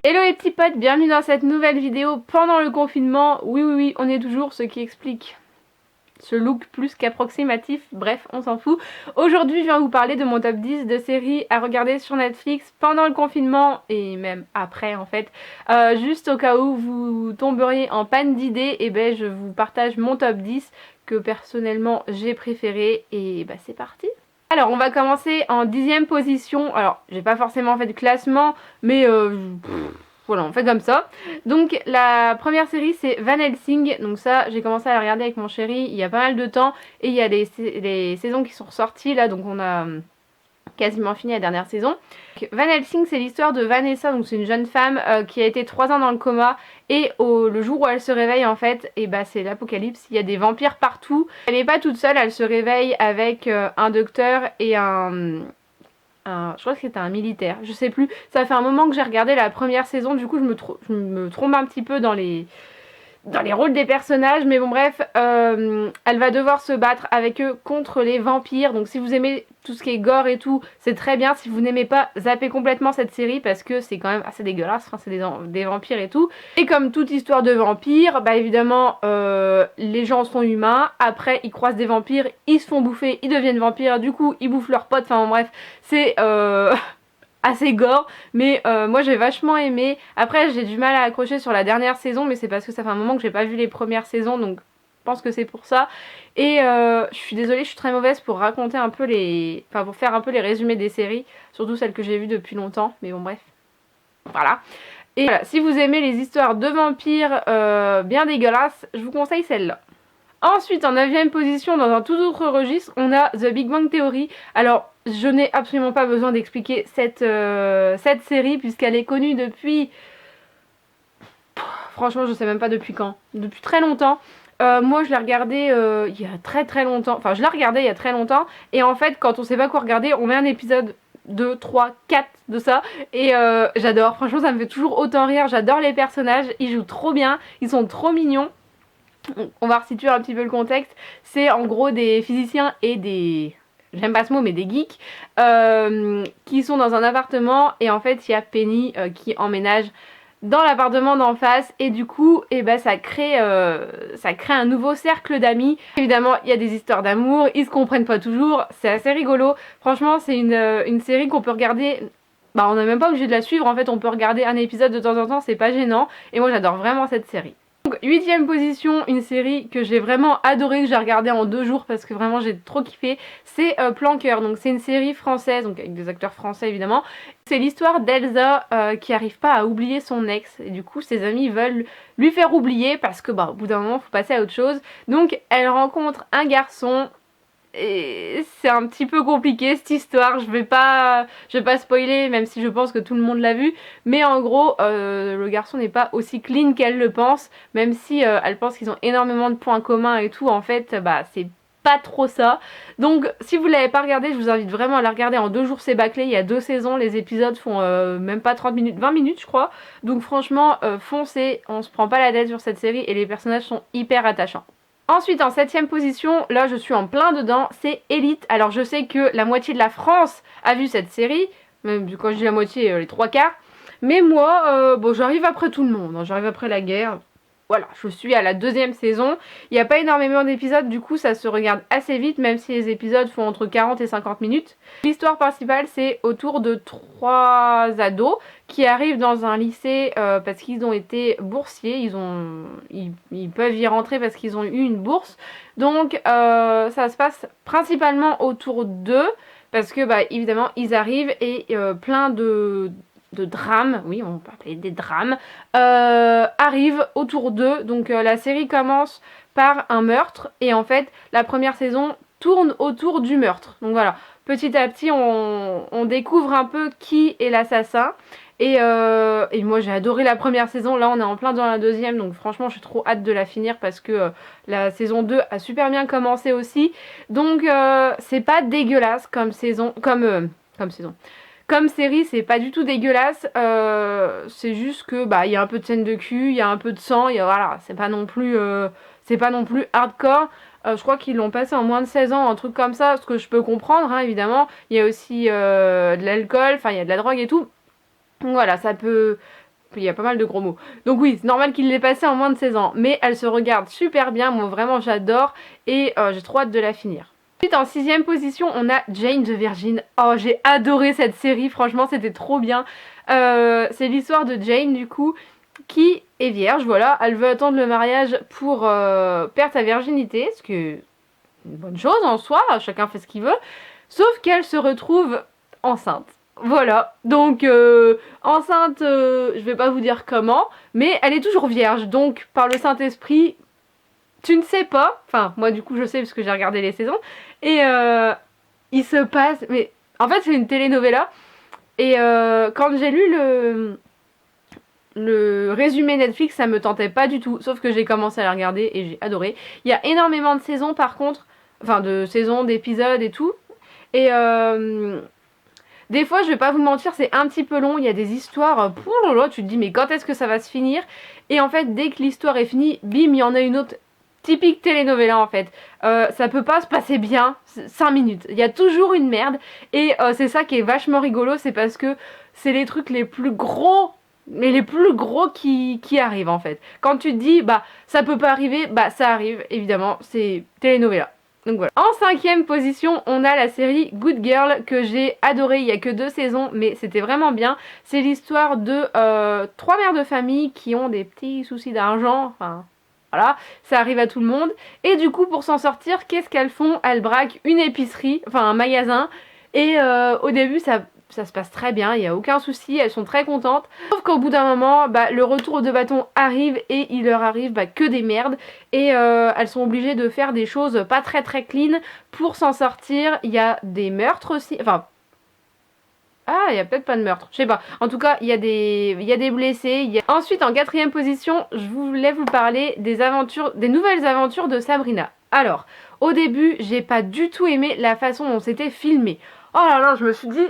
Hello les petits potes, bienvenue dans cette nouvelle vidéo pendant le confinement. Oui, on est toujours, ce qui explique ce look plus qu'approximatif, bref, on s'en fout. Aujourd'hui, je viens vous parler de mon top 10 de séries à regarder sur Netflix pendant le confinement et même après en fait. Juste au cas où vous tomberiez en panne d'idées, et ben je vous partage mon top 10 que personnellement j'ai préféré et bah c'est parti. Alors on va commencer en 10e position. Alors j'ai pas forcément fait de classement, mais voilà, on fait comme ça. Donc la première série c'est Van Helsing. Donc ça j'ai commencé à la regarder avec mon chéri il y a pas mal de temps. Et il y a les saisons qui sont ressorties là, donc on a quasiment fini la dernière saison. Van Helsing, c'est l'histoire de Vanessa, donc c'est une jeune femme qui a été 3 ans dans le coma et le jour où elle se réveille en fait, et bah c'est l'apocalypse, il y a des vampires partout. Elle n'est pas toute seule, elle se réveille avec un docteur et je crois que c'était un militaire, je sais plus. Ça fait un moment que j'ai regardé la première saison, du coup je me trompe un petit peu dans les rôles des personnages, mais bon bref, elle va devoir se battre avec eux contre les vampires. Donc si vous aimez tout ce qui est gore et tout, c'est très bien. Si vous n'aimez pas, zappez complètement cette série parce que c'est quand même assez dégueulasse, enfin, c'est des vampires et tout. Et comme toute histoire de vampires, bah évidemment les gens sont humains, après ils croisent des vampires, ils se font bouffer, ils deviennent vampires, du coup ils bouffent leurs potes, enfin bon, bref, c'est assez gore, mais moi j'ai vachement aimé. Après j'ai du mal à accrocher sur la dernière saison, mais c'est parce que ça fait un moment que j'ai pas vu les premières saisons, donc je pense que c'est pour ça. Et je suis désolée, je suis très mauvaise pour raconter un peu pour faire un peu les résumés des séries, surtout celles que j'ai vues depuis longtemps, mais bon bref, voilà. Et voilà, si vous aimez les histoires de vampires bien dégueulasses, je vous conseille celle-là. Ensuite, en 9e position, dans un tout autre registre, on a The Big Bang Theory. Alors, je n'ai absolument pas besoin d'expliquer cette série, puisqu'elle est connue depuis... Franchement, je sais même pas depuis quand. Depuis très longtemps. Moi, je l'ai regardée il y a très longtemps. Enfin, je l'ai regardée il y a très longtemps. Et en fait, quand on sait pas quoi regarder, on met un épisode 2, 3, 4 de ça. Et j'adore. Franchement, ça me fait toujours autant rire. J'adore les personnages. Ils jouent trop bien. Ils sont trop mignons. On va resituer un petit peu le contexte. C'est en gros des physiciens et des... J'aime pas ce mot, mais des geeks qui sont dans un appartement. Et en fait, il y a Penny qui emménage dans l'appartement d'en face. Et du coup, ça crée un nouveau cercle d'amis. Évidemment, il y a des histoires d'amour. Ils se comprennent pas toujours. C'est assez rigolo. Franchement, c'est une série qu'on peut regarder... Bah, on n'est même pas obligé de la suivre. En fait, on peut regarder un épisode de temps en temps. C'est pas gênant. Et moi, j'adore vraiment cette série. Donc 8e position, une série que j'ai vraiment adorée, que j'ai regardée en 2 jours parce que vraiment j'ai trop kiffé, c'est Planqueur. Donc c'est une série française, donc avec des acteurs français évidemment. C'est l'histoire d'Elsa qui arrive pas à oublier son ex et du coup ses amis veulent lui faire oublier parce que au bout d'un moment faut passer à autre chose. Donc elle rencontre un garçon. Et c'est un petit peu compliqué cette histoire, je vais pas spoiler même si je pense que tout le monde l'a vu, mais en gros le garçon n'est pas aussi clean qu'elle le pense, même si elle pense qu'ils ont énormément de points communs et tout, en fait c'est pas trop ça. Donc si vous l'avez pas regardé, je vous invite vraiment à la regarder en 2 jours, c'est bâclé, il y a 2 saisons, les épisodes font même pas 30 minutes, 20 minutes je crois, donc franchement foncez, on se prend pas la tête sur cette série et les personnages sont hyper attachants. Ensuite, en 7e position, là je suis en plein dedans, c'est Elite. Alors je sais que la moitié de la France a vu cette série, même quand je dis la moitié, les 3/4. Mais moi, j'arrive après tout le monde, hein, j'arrive après la guerre. Voilà, je suis à la 2e saison. Il n'y a pas énormément d'épisodes, du coup ça se regarde assez vite, même si les épisodes font entre 40 et 50 minutes. L'histoire principale, c'est autour de 3 ados qui arrivent dans un lycée parce qu'ils ont été boursiers. Ils peuvent y rentrer parce qu'ils ont eu une bourse. Donc ça se passe principalement autour d'eux parce que évidemment ils arrivent et plein de drames, oui on peut appeler des drames, arrivent autour d'eux. Donc la série commence par un meurtre et en fait la première saison tourne autour du meurtre. Donc voilà, petit à petit on découvre un peu qui est l'assassin. Et moi j'ai adoré la première saison, là on est en plein dans la 2e, donc franchement j'ai trop hâte de la finir parce que la saison 2 a super bien commencé aussi. Donc c'est pas dégueulasse comme saison, comme série, c'est pas du tout dégueulasse, c'est juste que il y a un peu de scène de cul, il y a un peu de sang, voilà, c'est pas non plus hardcore. Je crois qu'ils l'ont passé en moins de 16 ans, un truc comme ça, ce que je peux comprendre, hein, évidemment. Il y a aussi de l'alcool, enfin il y a de la drogue et tout. Donc voilà, ça peut il y a pas mal de gros mots. Donc oui, c'est normal qu'il l'ait passée en moins de 16 ans. Mais elle se regarde super bien, moi vraiment j'adore. Et j'ai trop hâte de la finir. Ensuite en 6ème position, on a Jane the Virgin. Oh, j'ai adoré cette série, franchement c'était trop bien. C'est l'histoire de Jane du coup, qui est vierge, voilà. Elle veut attendre le mariage pour perdre sa virginité, ce qui est une bonne chose en soi, chacun fait ce qu'il veut. Sauf qu'elle se retrouve enceinte. Voilà, donc enceinte, je vais pas vous dire comment, mais elle est toujours vierge, donc par le Saint-Esprit, tu ne sais pas, enfin moi du coup je sais parce que j'ai regardé les saisons, et il se passe, mais en fait c'est une telenovela, et quand j'ai lu le résumé Netflix, ça me tentait pas du tout, sauf que j'ai commencé à la regarder et j'ai adoré. Il y a énormément de saisons par contre, enfin de saisons, d'épisodes et tout, et des fois, je vais pas vous mentir, c'est un petit peu long. Il y a des histoires, tu te dis, mais quand est-ce que ça va se finir? Et en fait, dès que l'histoire est finie, bim, il y en a une autre. Typique telenovela en fait. Ça peut pas se passer bien 5 minutes. Il y a toujours une merde. Et c'est ça qui est vachement rigolo, c'est parce que c'est les trucs les plus gros, mais les plus gros qui arrivent en fait. Quand tu te dis, bah ça peut pas arriver, bah ça arrive, évidemment, c'est telenovela. Donc voilà. En 5ème position, on a la série Good Girl que j'ai adoré. Il n'y a que 2 saisons, mais c'était vraiment bien. C'est l'histoire de 3 mères de famille qui ont des petits soucis d'argent. Enfin, voilà, ça arrive à tout le monde. Et du coup, pour s'en sortir, qu'est-ce qu'elles font? Elles braquent une épicerie, enfin un magasin. Et au début, ça se passe très bien, il n'y a aucun souci, elles sont très contentes. Sauf qu'au bout d'un moment, bah, le retour de bâton arrive et il leur arrive que des merdes. Et elles sont obligées de faire des choses pas très clean pour s'en sortir. Il y a des meurtres aussi, enfin... Ah, il y a peut-être pas de meurtre, je sais pas. En tout cas, il y a des blessés. Ensuite, en 4ème position, je voulais vous parler des nouvelles aventures de Sabrina. Alors, au début, j'ai pas du tout aimé la façon dont c'était filmé. Oh là là, je me suis dit...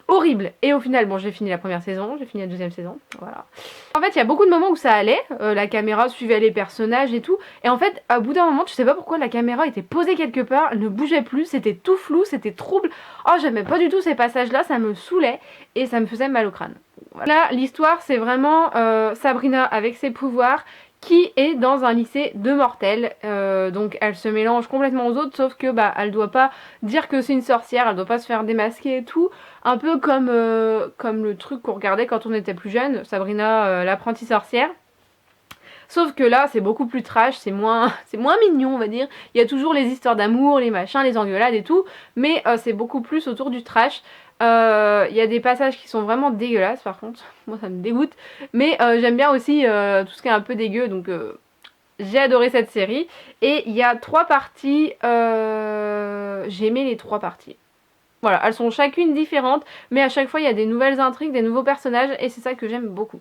horrible. Et au final, bon, j'ai fini la première saison, j'ai fini la 2e saison, voilà. En fait, il y a beaucoup de moments où ça allait, la caméra suivait les personnages et tout, et en fait, à bout d'un moment, tu sais pas pourquoi la caméra était posée quelque part, elle ne bougeait plus, c'était tout flou, c'était trouble. Oh, j'aimais pas du tout ces passages-là, ça me saoulait, et ça me faisait mal au crâne. Voilà, l'histoire, c'est vraiment Sabrina avec ses pouvoirs, qui est dans un lycée de mortels, donc elle se mélange complètement aux autres, sauf que bah elle doit pas dire que c'est une sorcière, elle doit pas se faire démasquer et tout, un peu comme le truc qu'on regardait quand on était plus jeune, Sabrina l'apprentie sorcière. Sauf que là, c'est beaucoup plus trash, c'est moins mignon, on va dire. Il y a toujours les histoires d'amour, les machins, les engueulades et tout, mais c'est beaucoup plus autour du trash. Il y a des passages qui sont vraiment dégueulasses, par contre. Moi, ça me dégoûte. Mais j'aime bien aussi tout ce qui est un peu dégueu, donc j'ai adoré cette série. Et il y a 3 parties. J'ai aimé les 3 parties. Voilà, elles sont chacune différentes, mais à chaque fois, il y a des nouvelles intrigues, des nouveaux personnages, et c'est ça que j'aime beaucoup.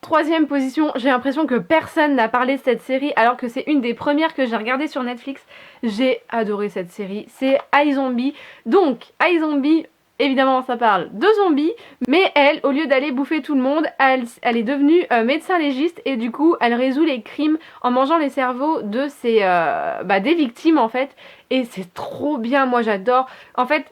3ème position, j'ai l'impression que personne n'a parlé de cette série alors que c'est une des premières que j'ai regardées sur Netflix. J'ai adoré cette série, c'est iZombie. Donc, iZombie, évidemment ça parle de zombies, mais elle, au lieu d'aller bouffer tout le monde, elle est devenue médecin légiste et du coup elle résout les crimes en mangeant les cerveaux de des victimes en fait. Et c'est trop bien, moi j'adore. En fait,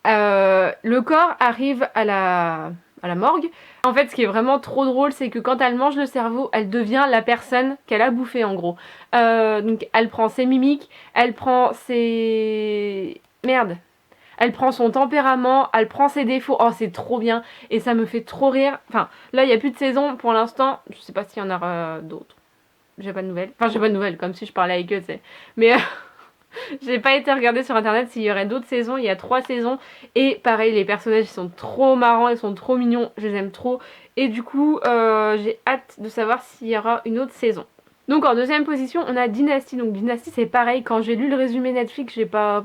le corps arrive à la morgue. En fait, ce qui est vraiment trop drôle, c'est que quand elle mange le cerveau, elle devient la personne qu'elle a bouffée en gros. Donc elle prend ses mimiques, elle prend ses... Merde. Elle prend son tempérament, elle prend ses défauts. Oh, c'est trop bien. Et ça me fait trop rire. Enfin, là, il n'y a plus de saison pour l'instant. Je sais pas s'il y en aura d'autres. J'ai pas de nouvelles. Enfin, j'ai pas de nouvelles, comme si je parlais avec eux, tu sais. Mais... j'ai pas été regarder sur internet s'il y aurait d'autres saisons, il y a 3 saisons et pareil les personnages ils sont trop marrants, ils sont trop mignons, je les aime trop et du coup j'ai hâte de savoir s'il y aura une autre saison. Donc en 2ème position on a Dynasty, donc Dynasty c'est pareil, quand j'ai lu le résumé Netflix j'ai pas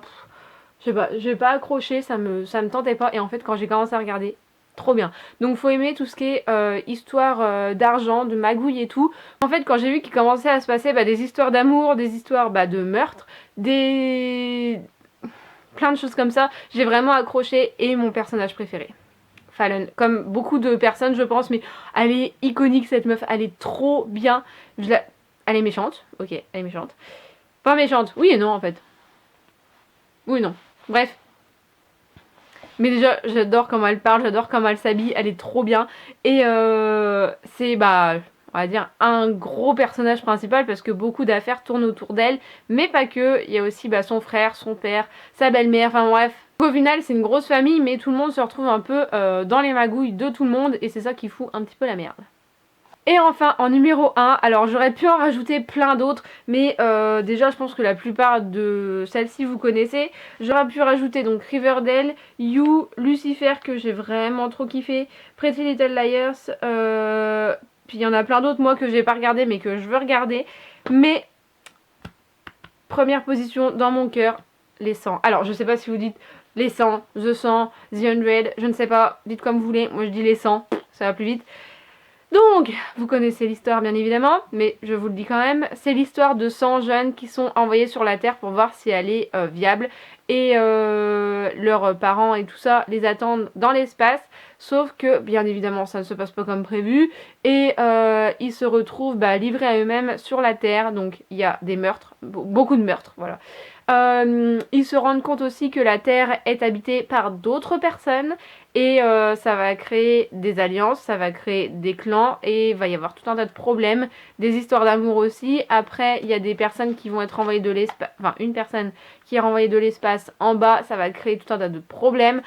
accroché, ça me tentait pas et en fait quand j'ai commencé à regarder, trop bien. Donc faut aimer tout ce qui est histoire d'argent, de magouille et tout. En fait quand j'ai vu qu'il commençait à se passer des histoires d'amour, des histoires de meurtre, plein de choses comme ça, j'ai vraiment accroché et mon personnage préféré, Fallon, comme beaucoup de personnes je pense, mais elle est iconique cette meuf, elle est trop bien. Elle est méchante, ok, elle est méchante. Pas méchante, oui et non en fait. Oui et non, bref. Mais déjà, j'adore comment elle parle, j'adore comment elle s'habille, elle est trop bien. Et c'est, bah, on va dire, un gros personnage principal parce que beaucoup d'affaires tournent autour d'elle. Mais pas que, il y a aussi bah, son frère, son père, sa belle-mère, enfin bref. Au final, c'est une grosse famille, mais tout le monde se retrouve un peu dans les magouilles de tout le monde. Et c'est ça qui fout un petit peu la merde. Et enfin, en numéro 1, alors j'aurais pu en rajouter plein d'autres, mais déjà je pense que la plupart de celles-ci vous connaissez. J'aurais pu rajouter donc Riverdale, You, Lucifer que j'ai vraiment trop kiffé, Pretty Little Liars, puis il y en a plein d'autres moi que j'ai pas regardé mais que je veux regarder. Mais première position dans mon cœur, les 100. Alors je sais pas si vous dites les 100, The 100, The 100, je ne sais pas, dites comme vous voulez, moi je dis les 100, ça va plus vite. Donc, vous connaissez l'histoire bien évidemment, mais je vous le dis quand même, c'est l'histoire de 100 jeunes qui sont envoyés sur la Terre pour voir si elle est viable. Et leurs parents et tout ça les attendent dans l'espace, sauf que bien évidemment ça ne se passe pas comme prévu. Et ils se retrouvent livrés à eux-mêmes sur la Terre, donc il y a des meurtres, beaucoup de meurtres, voilà. Ils se rendent compte aussi que la Terre est habitée par d'autres personnes et ça va créer des alliances, ça va créer des clans et il va y avoir tout un tas de problèmes, des histoires d'amour aussi. Après, il y a des personnes qui vont être envoyées de l'espace, enfin une personne qui est renvoyée de l'espace en bas, ça va créer tout un tas de problèmes.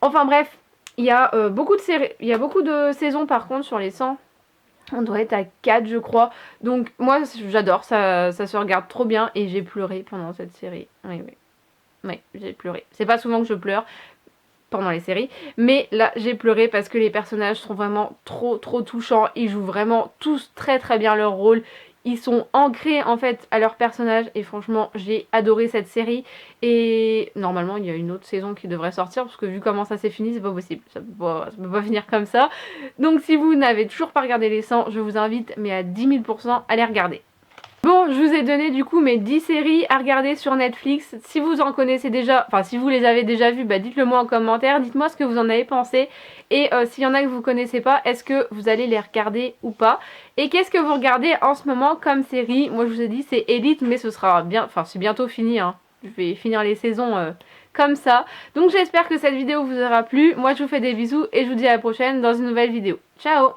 Enfin bref, il y a beaucoup de séries, il y a beaucoup de saisons par contre sur les 100. On doit être à 4 je crois. Donc moi j'adore, ça se regarde trop bien et j'ai pleuré pendant cette série. Oui, oui. Oui, j'ai pleuré. C'est pas souvent que je pleure pendant les séries, mais là j'ai pleuré parce que les personnages sont vraiment trop touchants. Ils jouent vraiment tous très très bien leur rôle. Ils sont ancrés en fait à leur personnage et franchement j'ai adoré cette série. Et normalement il y a une autre saison qui devrait sortir parce que vu comment ça s'est fini c'est pas possible, ça peut pas finir comme ça. Donc si vous n'avez toujours pas regardé les 100, je vous invite mais à 10 000% à les regarder. Bon, je vous ai donné du coup mes 10 séries à regarder sur Netflix. Si vous en connaissez déjà, enfin si vous les avez déjà vues, dites-le moi en commentaire. Dites-moi ce que vous en avez pensé. Et s'il y en a que vous connaissez pas, est-ce que vous allez les regarder ou pas? Et qu'est-ce que vous regardez en ce moment comme série? Moi je vous ai dit c'est Elite, mais ce sera bien, enfin c'est bientôt fini hein. Je vais finir les saisons comme ça. Donc j'espère que cette vidéo vous aura plu. Moi je vous fais des bisous et je vous dis à la prochaine dans une nouvelle vidéo. Ciao!